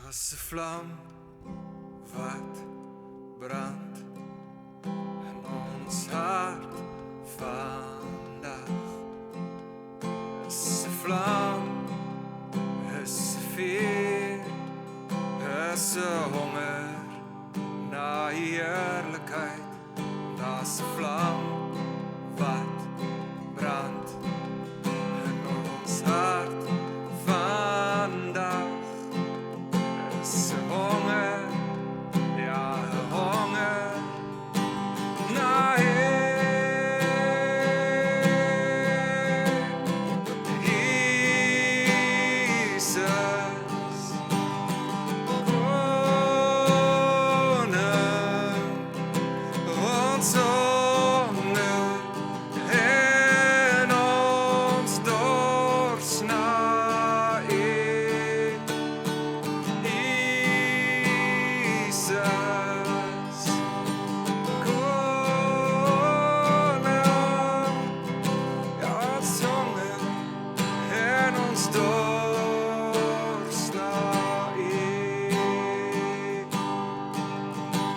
As 'n vlam wat brand in ons hart vandag. As 'n vlam is vuur, is 'n honger na eerlikheid. As 'n vlam wat brand in ons hart vandag. Is 'n honger, ja, 'n honger na Jesus, koning, ons honger en ons dors na U. Jesus, koning, ja, ons honger en ons dors na U.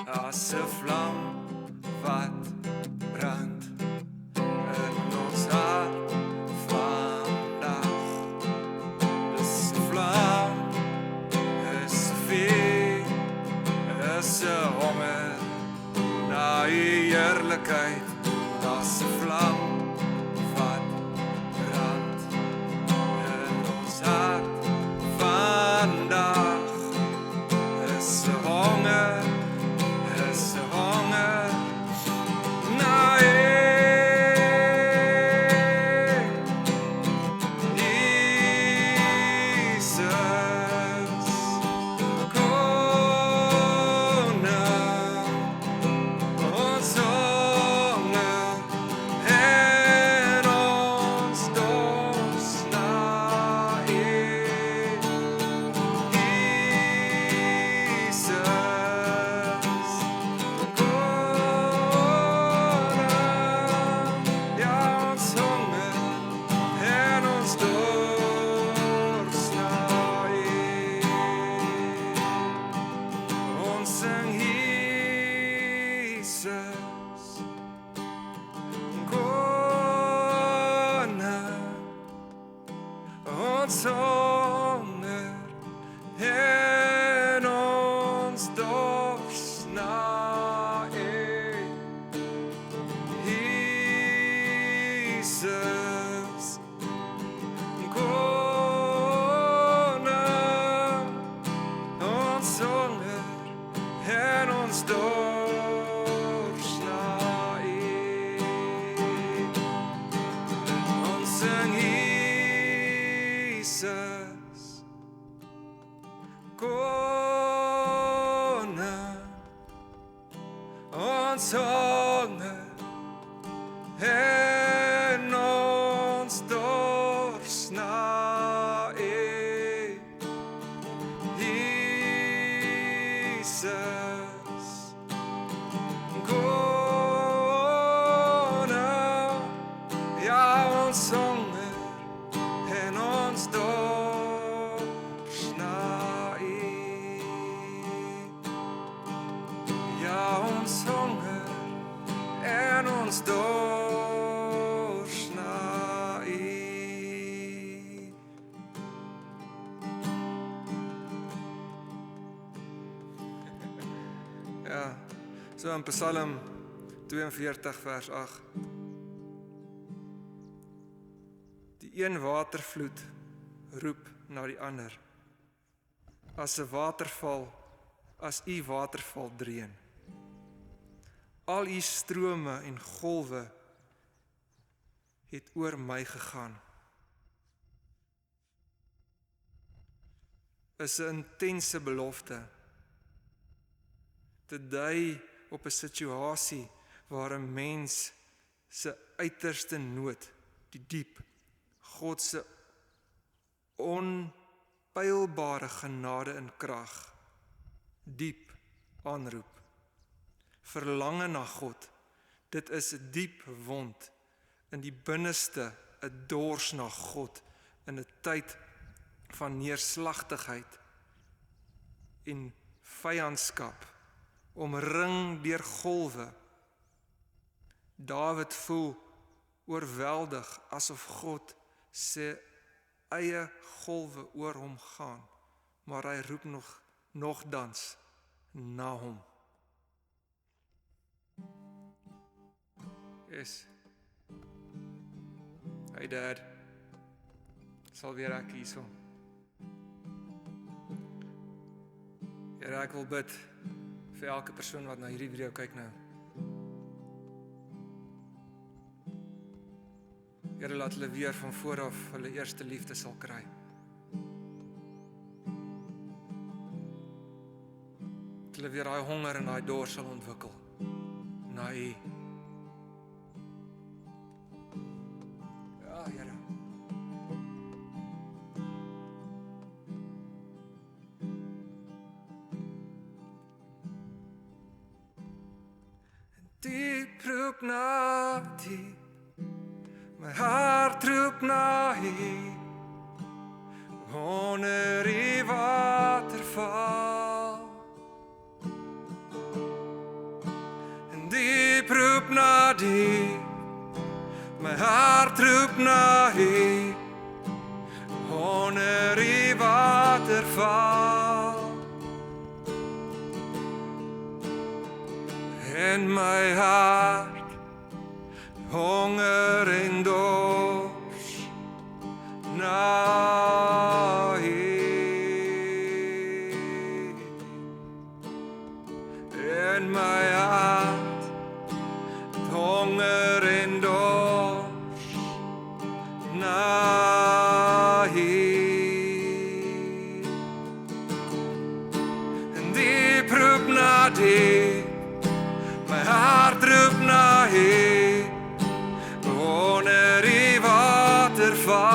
As 'n vlam wat brand in ons hart vandag. Dis 'n vlam, is 'n vuur, is 'n honger na U eerlikheid. Dis 'n vlam wat brand in ons hart vandag. Is 'n honger, is 'n honger na U. Jesus, koning, ons honger en ons dors na U. Jesus, koning, ja, ons honger en ons dors na U. Ons sing Jesus, koning, ons honger en ons dors na U. Jesus, koning, ons honger en ons dors na U. Ons sing Jesus, koning, ons honger en ons dors na U. Jesus, koning, ja, ons honger en ons dors na U. Ja, ons honger en ons dors na U. Ja, so in Psalm 42 vers 8. Die een watervloed roep na die ander. As 'n waterval, as U waterval dreun. Al U strome en golwe het oor my gegaan. Is 'n intense belofte. Te dui op 'n situasie waar 'n mens se uiterste nood, die diep, God se onpylbare genade en krag, diep aanroep. Verlange na God, dit is 'n diep wond in die binneste, 'n dors na God in 'n tyd van neerslagtigheid en vyandskap, omring deur golwe. Dawid voel oorweldig asof God sy eie golwe oor hom gaan, maar hy roep nogtans na hom. Yes. Hey Dad, sal weer ek hierso. Here, ek wil bid vir elke persoon wat na hierdie video kyk nou. Here, laat hulle weer van voor af hulle eerste liefde sal kry. Dat hulle weer daai honger en daai dors sal ontwikkel na U. Ja, Here. Diep roep na diep, my hart roep na U, onder die waterval. En diep roep na diep, my hart roep na U, onder die waterval. En my hart honger en dors na U. En my hart honger en dors na U. En diep roep na diep, my hart roep na U, onder die waterval.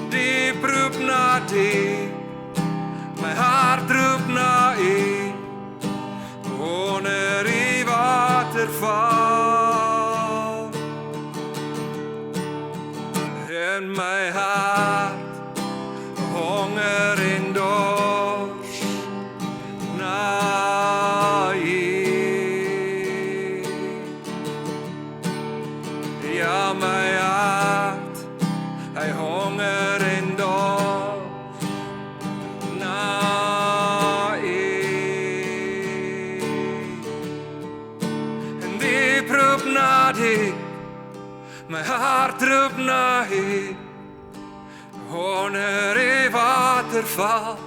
Diep roep na diep, my hart roep na U, onder die waterval. En my hart honger en dors na U. Ja, my hart, hy honger en dors na U. En diep roep na diep, my hart roep na U, onder die waterval.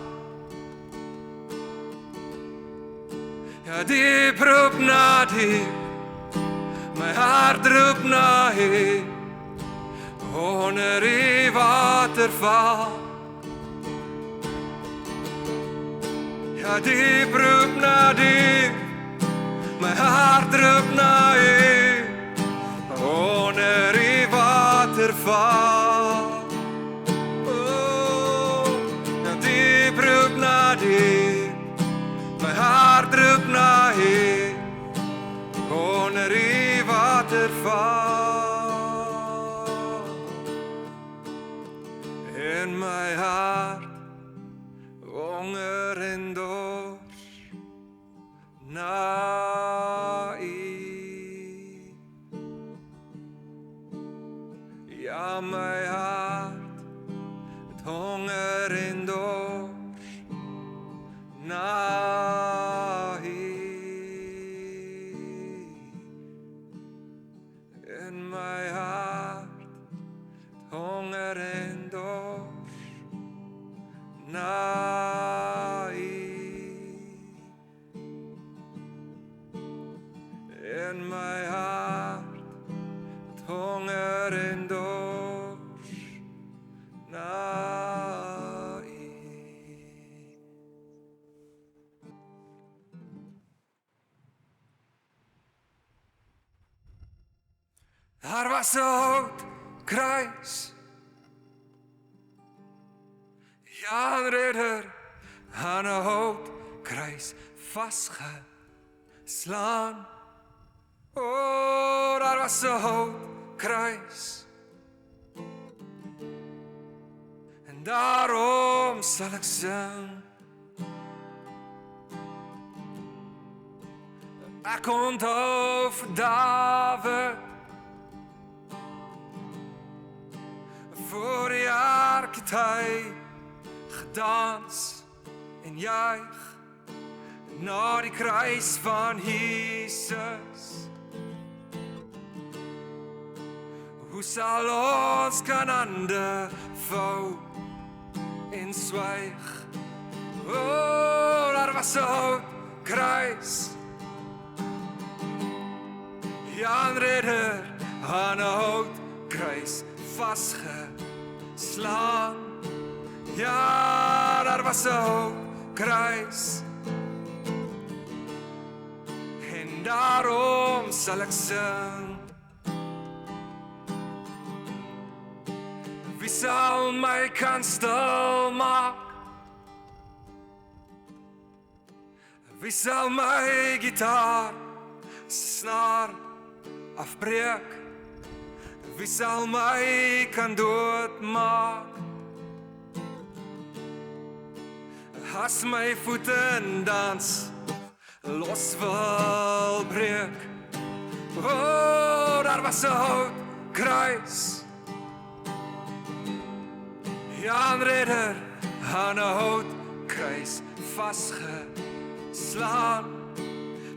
Ja, diep roep na diep, my hart roep na U, onder die waterval. Ja, diep roep na diep, my hart roep na U, onder die waterval. Oh, ja, diep roep na diep, my hart roep na U, onder die waterval. En my hart honger en dors na U. Ja, my hart het honger en dors na U. En my hart het honger en dors na U. En my hart het honger en dors na U. Daar was 'n houtkruis, Jan Redder aan 'n houtkruis vasgeslaan. Oh, daar was 'n houtkruis, en En daarom sal ek sing. Ek onthou vir Dawid voor die ark het hy gedans en juig na die kruis van Jesus. Hoe sal ons kan hande vou en swyg? O, daar was 'n hout kruis. Jan Redder aan 'n hout kruis vasgeslaan. Ja, daar was 'n hout kruis. En daarom sal ek sing. Wie sal my kan stil maak? Wie sal my gitaar snaar afbreek? Wie sal my kan doodmaak? As my voete in dans los wil breek. O, daar was 'n hout kruis. Jan Redder aan 'n hout kruis vasgeslaan.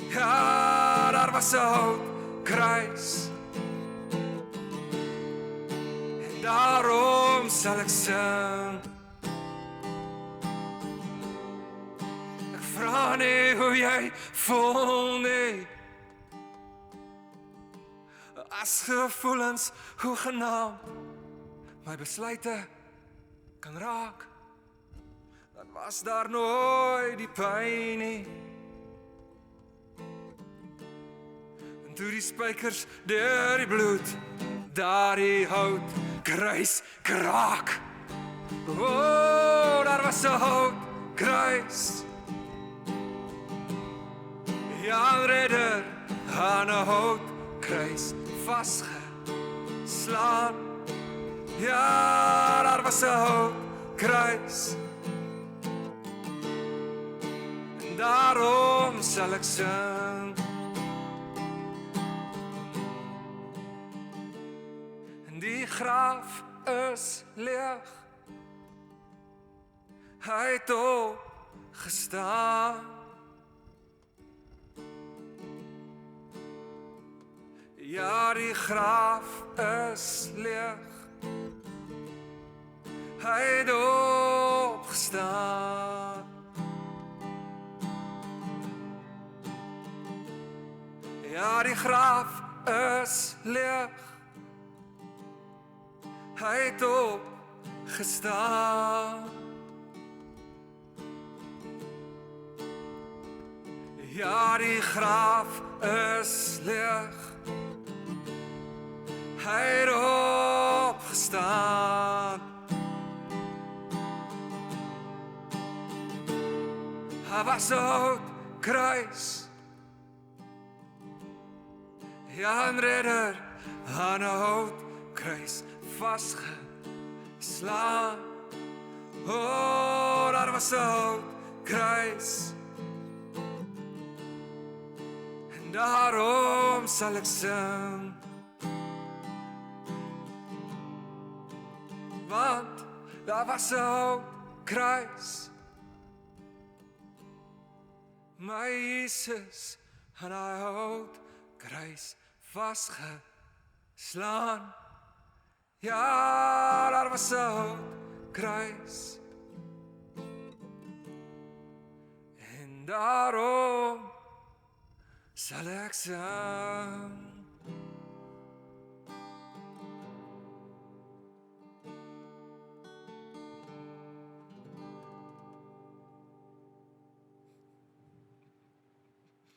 Ja, daar was 'n hout kruis. En daarom sal ek sing. Ek vra nie hoe jy voel nie. As gevoelens hoegenaamd my besluite kan raak, dan was daar nooit die pyn nie. En toe die spykers deur die bloed daardie hout kruis kraak. O, daar was 'n hout kruis. Jan Redder aan 'n hout kruis vasgeslaan. Ja, daar was 'n hout kruis. En daarom sal ek sing. En die graf is leeg. Hy het opgestaan. Ja, die graf is leeg. Hy het opgestaan. Ja, die graf is leeg. Hy het opgestaan. Ja, die graf is leeg. Hy het opgestaan. Hy was 'n hout kruis. Jan Redder aan 'n hout kruis vasgeslaan. O, daar was 'n hout kruis. En daarom sal ek sing. Want daar was 'n hout kruis. My Jesus aan 'n hout kruis vasgeslaan. Ja, daar was 'n hout kruis. En daarom sal ek sing.